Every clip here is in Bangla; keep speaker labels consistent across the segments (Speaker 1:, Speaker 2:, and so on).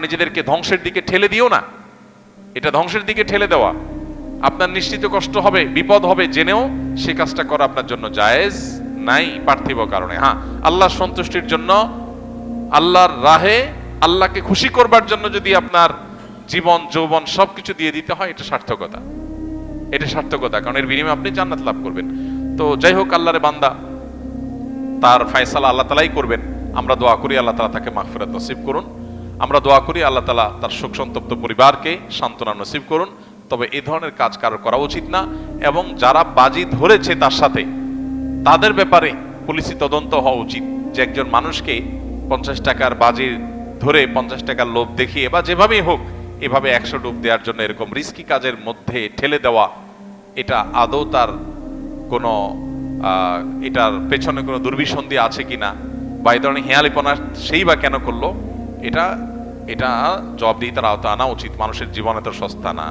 Speaker 1: নিজেদেরকে ধ্বংসের দিকে ঠেলে দিও না। এটা ধ্বংসের দিকে ঠেলে দেওয়া, আপনার নিশ্চিত কষ্ট হবে, বিপদ হবে জেনেও সে কাজটা করা আপনার জন্য জায়েজ নাই পার্থিব কারণে। হ্যাঁ, আল্লাহর সন্তুষ্টির জন্য, আল্লাহর রাহে, আল্লাহকে খুশি করবার জন্য যদি আপনার জীবন যৌবন সবকিছু দিয়ে দিতে হয়, এটা সার্থকতা। এটা সার্থকতা, কারণ এর বিনিময়ে আপনি জান্নাত লাভ করবেন। তো যাই হোক, আল্লাহর বান্দা, তার ফয়সালা আল্লাহ তাআলাই করবেন। আমরা দোয়া করি আল্লাহ তাআলা তাকে মাগফিরাত নসিব করুন। আমরা দোয়া করি আল্লাহ তাআলা তার শোক সন্তপ্ত পরিবারকে সান্ত্বনা নসিব করুন। তবে এই ধরনের কাজ কারো করা উচিত না, এবং যারা বাজি ধরেছে তার সাথে, তাদের ব্যাপারে পুলিশি তদন্ত হওয়া উচিত। যে একজন মানুষকে 50 টাকার বাজি ধরে 50 টাকার লোভ দেখিয়ে বা যেভাবেই হোক এভাবে 100 ডুব দেওয়ার জন্য এরকম রিস্কি কাজের মধ্যে ঠেলে দেওয়া, এটা আদৌ তার কোনো এটার পেছনে কোনো দুর্বিসন্ধি আছে কিনা, বা এই ধরনের হেয়ালিপনা সেই বা কেন করলো, এটা এটা জবাবদিহিতার আওতায় আনা উচিত। মানুষের জীবন এত সস্তা না।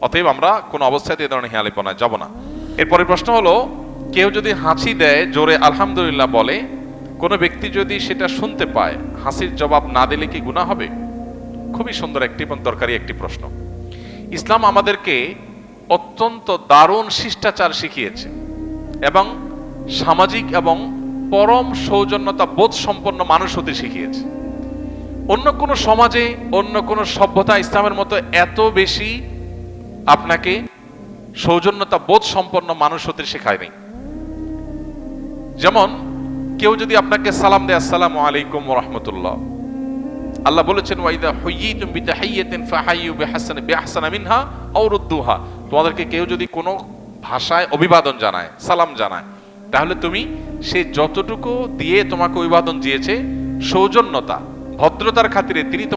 Speaker 1: অতএব আমরা কোনো অবস্থায় এই ধরনের হেয়ালিপনায় যাব না। এরপরের প্রশ্ন হলো, কেউ যদি হাঁচি দেয়, জোরে আলহামদুলিল্লাহ বলে, কোনো ব্যক্তি যদি সেটা শুনতে পায়, হাসির জবাব না দিলে কি গুনাহ হবে? খুবই সুন্দর একটি এবং দরকারি একটি প্রশ্ন। ইসলাম আমাদেরকে অত্যন্ত দারুণ শিষ্টাচার শিখিয়েছে এবং সামাজিক এবং পরম সৌজন্যতা বোধ সম্পন্ন মানুষ হতে শিখিয়েছে। অন্য কোনো সমাজে, অন্য কোনো সভ্যতা ইসলামের মতো এত বেশি আপনাকে সৌজন্যতা বোধ সম্পন্ন মানুষ হতে শেখায় নাই। যেমন কেউ যদি আপনাকে সালাম দেয়, আসসালামু আলাইকুম ওয়া রাহমাতুল্লাহ, আল্লাহ বলেছেন ওয়াইদা হুয়িতুম বিতাহিয়াতিন ফাহাইয়ু বিআহসানা মিনহা আও রুদ্দুহা, তোমাদেরকে কেউ যদি কোনো ভাষায় অভিবাদন জানায়, সালাম জানায়, তাহলে তুমি সে যতটুকু দিয়ে তোমাকে অভিবাদন দিয়েছে, সৌজন্যতা ভদ্রতার খাতিরে তিনি